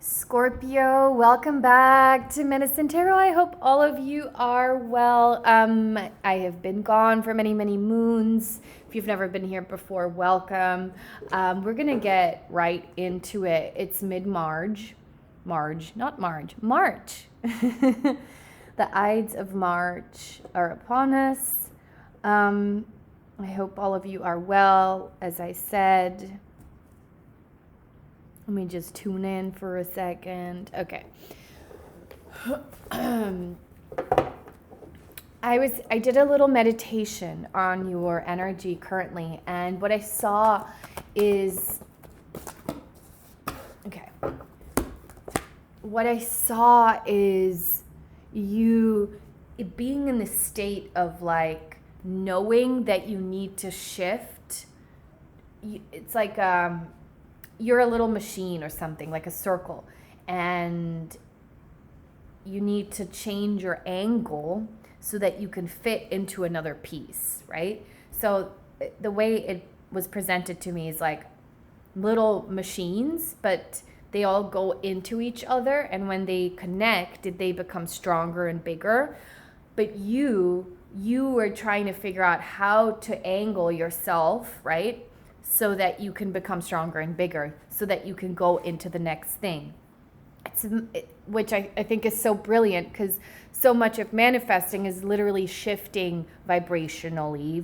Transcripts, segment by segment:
Scorpio, welcome back to Medicine Tarot. I hope all of you are well. I have been gone for many, many moons. If you've never been here before, welcome. We're going to get right into it. It's mid-March. March. The Ides of March are upon us. I hope all of you are well. As I said, let me just tune in for a second. Okay. I did a little meditation on your energy currently, and what I saw is you being in the state of like knowing that you need to shift. It's like you're a little machine or something, like a circle, and you need to change your angle so that you can fit into another piece, right? So the way it was presented to me is like little machines, but they all go into each other, and when they connect, they become stronger and bigger. But you are trying to figure out how to angle yourself, right? So that you can become stronger and bigger, so that you can go into the next thing. Which I think is so brilliant, because so much of manifesting is literally shifting vibrationally,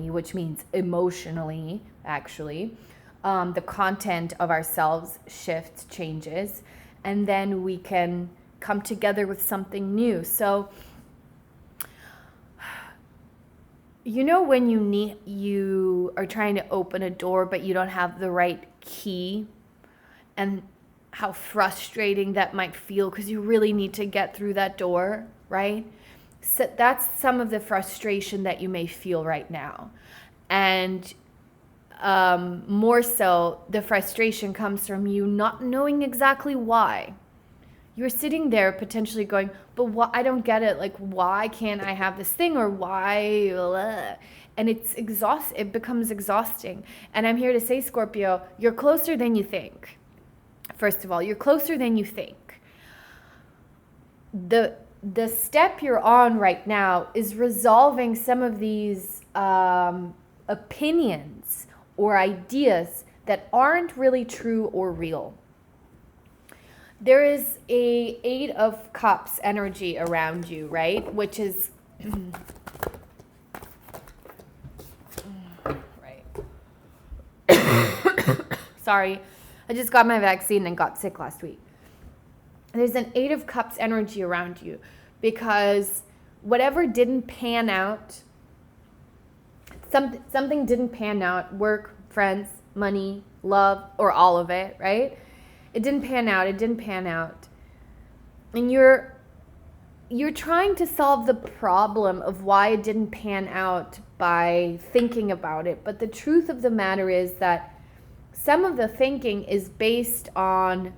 which means emotionally, actually. The content of ourselves shifts, changes, and then we can come together with something new. So you know when you are trying to open a door but you don't have the right key, and how frustrating that might feel because you really need to get through that door, right? So that's some of the frustration that you may feel right now. And more so, the frustration comes from you not knowing exactly why. You're sitting there potentially going, but I don't get it. Like, why can't I have this thing, or why? Blah. And it becomes exhausting. And I'm here to say, Scorpio, you're closer than you think. First of all, you're closer than you think. The step you're on right now is resolving some of these opinions or ideas that aren't really true or real. There is a 8 of Cups energy around you, right? Which is right. Sorry, I just got my vaccine and got sick last week. There's an 8 of Cups energy around you, because whatever didn't pan out, something didn't pan out, work, friends, money, love, or all of it, right? It didn't pan out. And you're trying to solve the problem of why it didn't pan out by thinking about it. But the truth of the matter is that some of the thinking is based on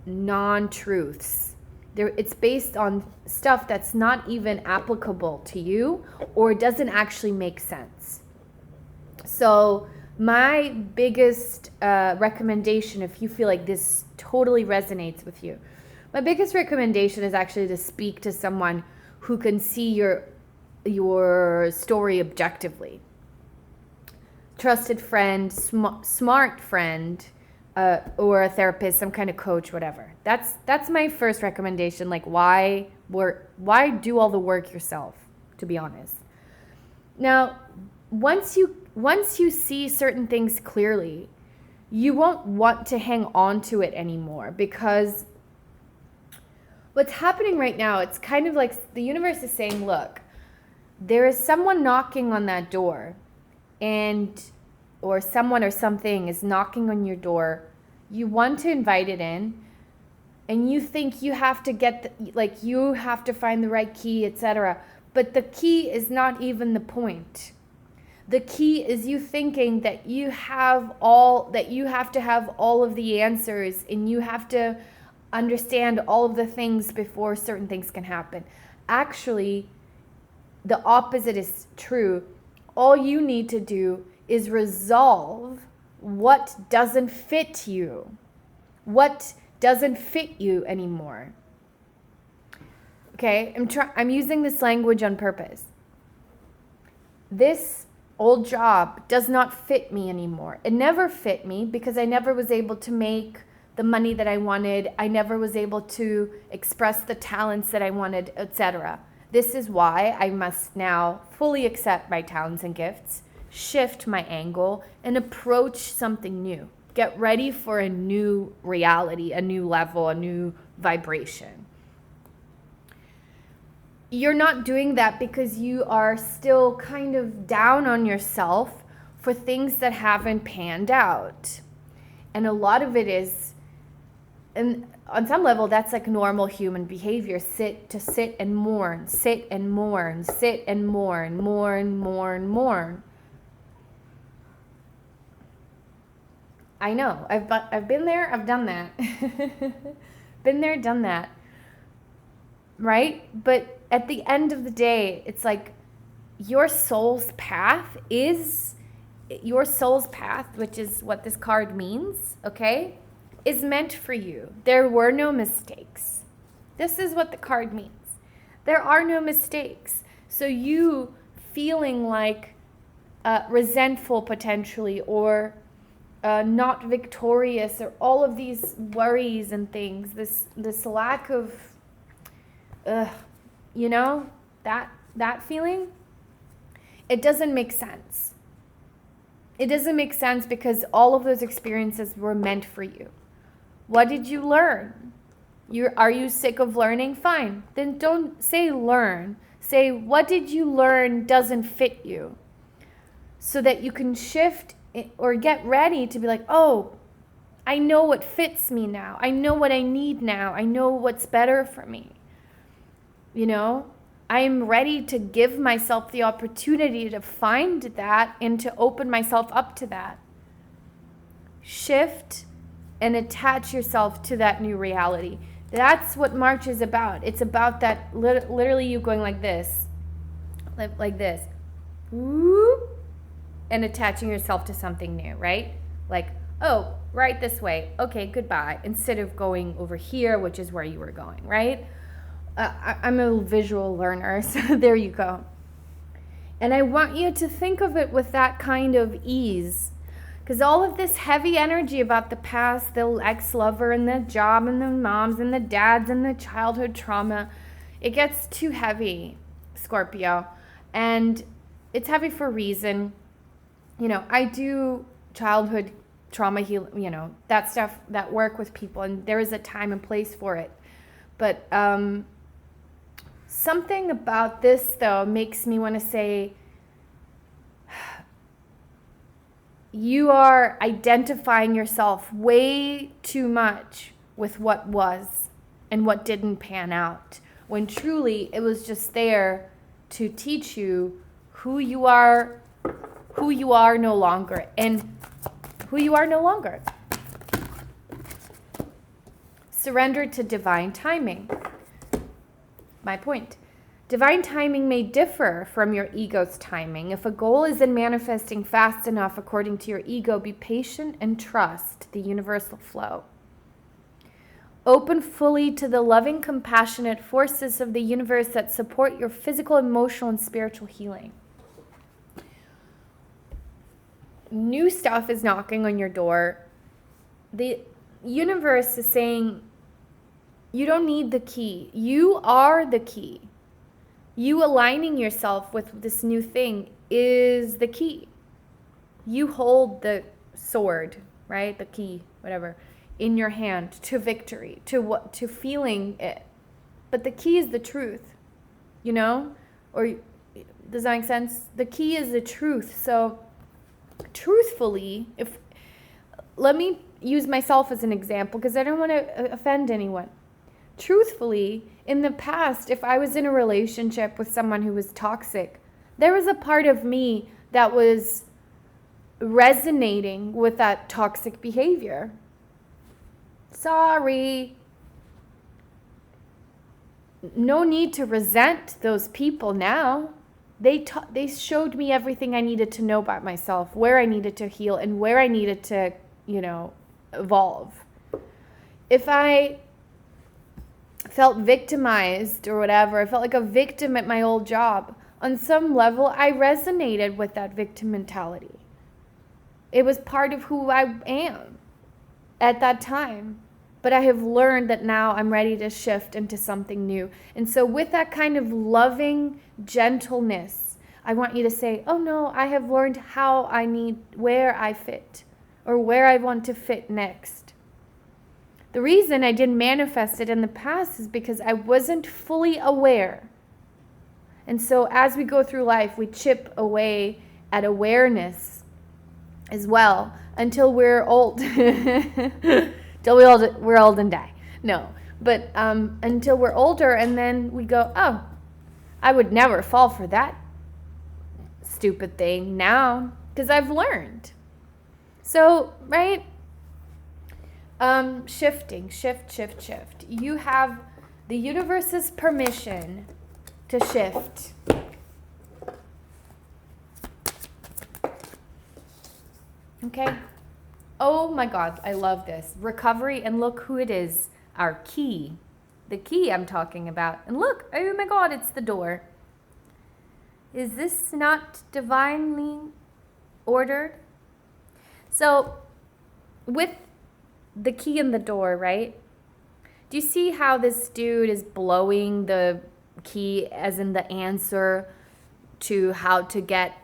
non-truths. It's based on stuff that's not even applicable to you, or doesn't actually make sense. So my biggest recommendation, if you feel like this totally resonates with you, my biggest recommendation is actually to speak to someone who can see your story objectively. Trusted friend, smart friend, or a therapist, some kind of coach, whatever. That's my first recommendation. Like, why do all the work yourself, to be honest. Now, once you see certain things clearly, you won't want to hang on to it anymore, because what's happening right now, it's kind of like the universe is saying, look, there is someone knocking on that door, or someone or something is knocking on your door. You want to invite it in, and you think you have to you have to find the right key, etc. But the key is not even the point. The key is you thinking that you have to have all of the answers, and you have to understand all of the things before certain things can happen. Actually, the opposite is true. All you need to do is resolve what doesn't fit you. What doesn't fit you anymore? Okay, I'm using this language on purpose. This old job does not fit me anymore. It never fit me because I never was able to make the money that I wanted. I never was able to express the talents that I wanted, etc. This is why I must now fully accept my talents and gifts, shift my angle, and approach something new. Get ready for a new reality, a new level, a new vibration. You're not doing that because you are still kind of down on yourself for things that haven't panned out. And a lot of it is, and on some level, that's like normal human behavior. Sit and mourn, sit and mourn, sit and mourn, mourn. I know, I've been there, I've done that. Been there, done that. Right? But at the end of the day, it's like your soul's path, which is what this card means, okay, is meant for you. There were no mistakes. This is what the card means. There are no mistakes. So you feeling like resentful potentially, or not victorious, or all of these worries and things, this lack of that feeling, it doesn't make sense. It doesn't make sense because all of those experiences were meant for you. What did you learn? Are you sick of learning? Fine. Then don't say learn. Say, what did you learn doesn't fit you? So that you can shift or get ready to be like, oh, I know what fits me now. I know what I need now. I know what's better for me. I am ready to give myself the opportunity to find that and to open myself up to that. Shift and attach yourself to that new reality. That's what March is about. It's about that literally you going like this, whoop, and attaching yourself to something new, right? Like, oh, right this way. Okay, goodbye. Instead of going over here, which is where you were going, right? I'm a visual learner, so there you go. And I want you to think of it with that kind of ease, because all of this heavy energy about the past, the ex-lover and the job and the moms and the dads and the childhood trauma, it gets too heavy, Scorpio. And it's heavy for a reason. I do childhood trauma healing, that stuff, that work with people, and there is a time and place for it. But something about this, though, makes me want to say you are identifying yourself way too much with what was and what didn't pan out, when truly it was just there to teach you who you are no longer, and who you are no longer. Surrender to divine timing. My point. Divine timing may differ from your ego's timing. If a goal isn't manifesting fast enough according to your ego, be patient and trust the universal flow. Open fully to the loving, compassionate forces of the universe that support your physical, emotional, and spiritual healing. New stuff is knocking on your door. The universe is saying, you don't need the key. You are the key. You aligning yourself with this new thing is the key. You hold the sword, right? The key, whatever, in your hand to victory, to feeling it. But the key is the truth, Or does that make sense? The key is the truth. So truthfully, let me use myself as an example because I don't want to offend anyone. Truthfully, in the past, if I was in a relationship with someone who was toxic, there was a part of me that was resonating with that toxic behavior. Sorry. No need to resent those people now. They showed me everything I needed to know about myself, where I needed to heal, and where I needed to, evolve. if I felt victimized or whatever, I felt like a victim at my old job, on some level, I resonated with that victim mentality. It was part of who I am at that time. But I have learned that now I'm ready to shift into something new. And so with that kind of loving gentleness, I want you to say, oh no, I have learned how I need, where I fit, or where I want to fit next. The reason I didn't manifest it in the past is because I wasn't fully aware. And so as we go through life, we chip away at awareness as well until we're old. Till we're old and die. No, but until we're older, and then we go, oh, I would never fall for that stupid thing now because I've learned. So, right? Shifting, shift. You have the universe's permission to shift. Okay? Oh my God, I love this. Recovery, and look who it is, our key. The key I'm talking about. And look, oh my God, it's the door. Is this not divinely ordered? So, with the key in the door, right? Do you see how this dude is blowing the key as in the answer to how to get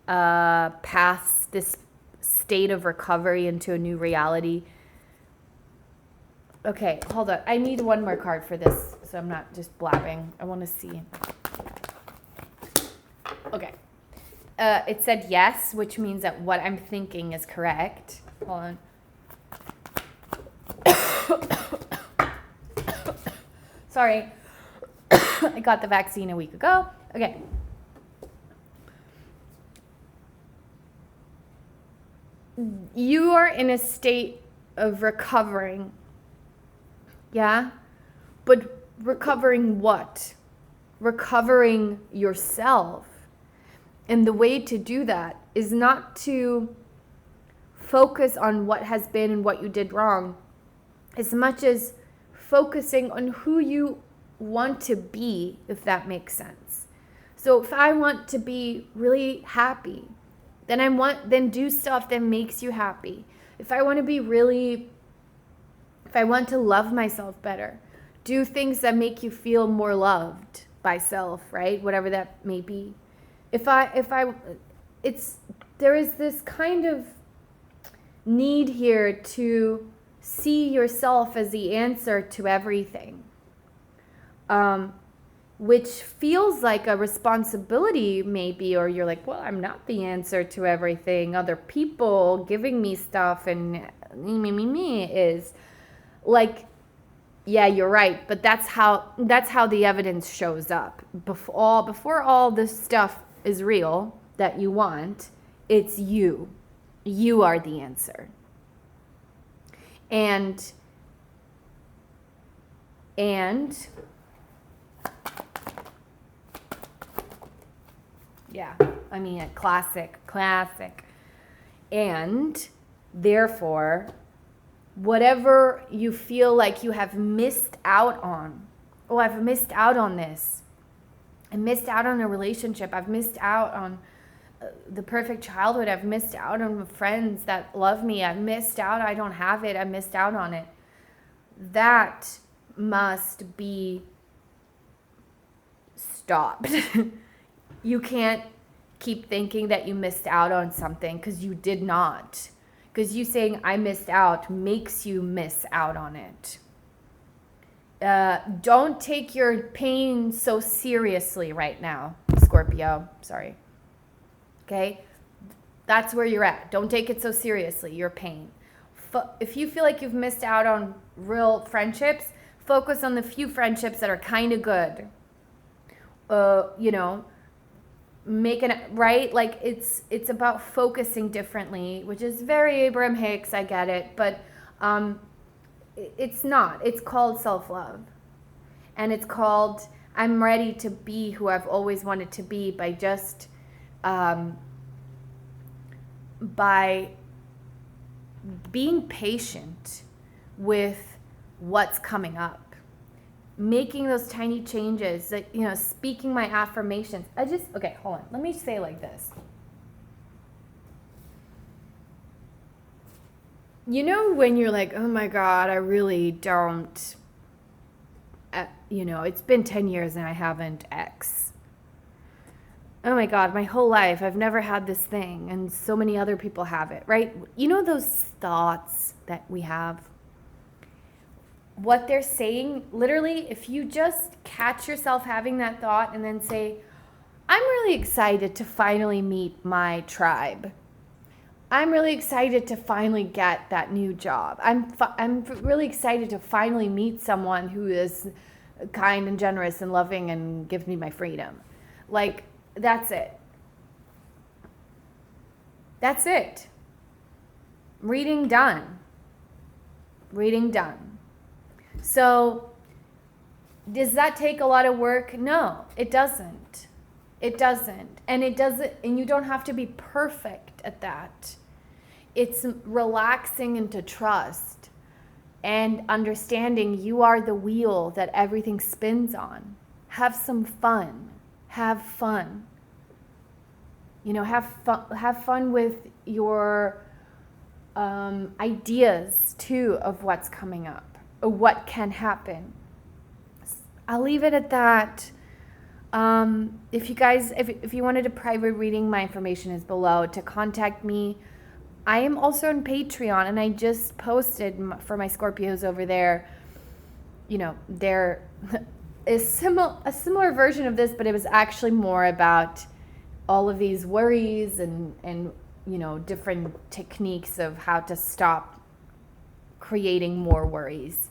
past this state of recovery into a new reality? Okay, hold on. I need one more card for this so I'm not just blabbing. I want to see. Okay. It said yes, which means that what I'm thinking is correct. Hold on. Sorry. I got the vaccine a week ago. Okay. You are in a state of recovering. Yeah? But recovering what? Recovering yourself. And the way to do that is not to focus on what has been and what you did wrong, as much as focusing on who you want to be, if that makes sense. So if I want to be really happy, then do stuff that makes you happy. If I want to love myself better, do things that make you feel more loved by self, right? Whatever that may be. There is this kind of need here to see yourself as the answer to everything, which feels like a responsibility maybe, or you're like, well, I'm not the answer to everything. Other people giving me stuff and me is like, yeah, you're right. But that's how the evidence shows up. Before all this stuff is real that you want, it's you. You are the answer. And yeah, I mean, a classic. And therefore, whatever you feel like you have missed out on, oh, I've missed out on this. I missed out on a relationship. I've missed out on the perfect childhood. I've missed out on friends that love me. I've missed out. I don't have it. I missed out on it. That must be stopped. You can't keep thinking that you missed out on something because you did not. Because you saying I missed out makes you miss out on it. Don't take your pain so seriously right now, Scorpio. Sorry. Okay? That's where you're at. Don't take it so seriously, your pain. If you feel like you've missed out on real friendships, focus on the few friendships that are kind of good. Make it right. Like it's about focusing differently, which is very Abraham Hicks. I get it, but it's not. It's called self-love, and it's called I'm ready to be who I've always wanted to be by just by being patient with what's coming up, making those tiny changes, that, you know, speaking my affirmations. Okay, hold on. Let me say it like this. You know, when you're like, oh my God, I really don't, you know, it's been 10 years and I haven't X. Oh my God, my whole life, I've never had this thing and so many other people have it, right? You know those thoughts that we have? What they're saying, literally, if you just catch yourself having that thought and then say, I'm really excited to finally meet my tribe. I'm really excited to finally get that new job. I'm really excited to finally meet someone who is kind and generous and loving and gives me my freedom. Like, that's it. That's it. Reading done. Reading done. So, does that take a lot of work? No, it doesn't. It doesn't. And it doesn't, and you don't have to be perfect at that. It's relaxing into trust and understanding you are the wheel that everything spins on. Have some fun. Have fun. You know, have fun with your ideas too of what's coming up, or what can happen. I'll leave it at that. If you guys, if you wanted a private reading, my information is below to contact me. I am also on Patreon, and I just posted for my Scorpios over there. You know, there is a similar version of this, but it was actually more about all of these worries and you know, different techniques of how to stop creating more worries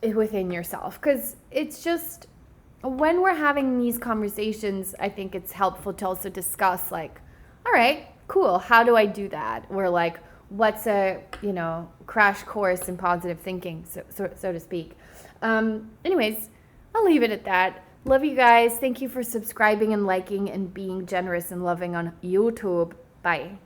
within yourself. Because it's just, when we're having these conversations, I think it's helpful to also discuss, like, all right, cool, how do I do that? Or like, what's a, you know, crash course in positive thinking, so to speak. Anyways, I'll leave it at that. Love you guys. Thank you for subscribing and liking and being generous and loving on YouTube. Bye.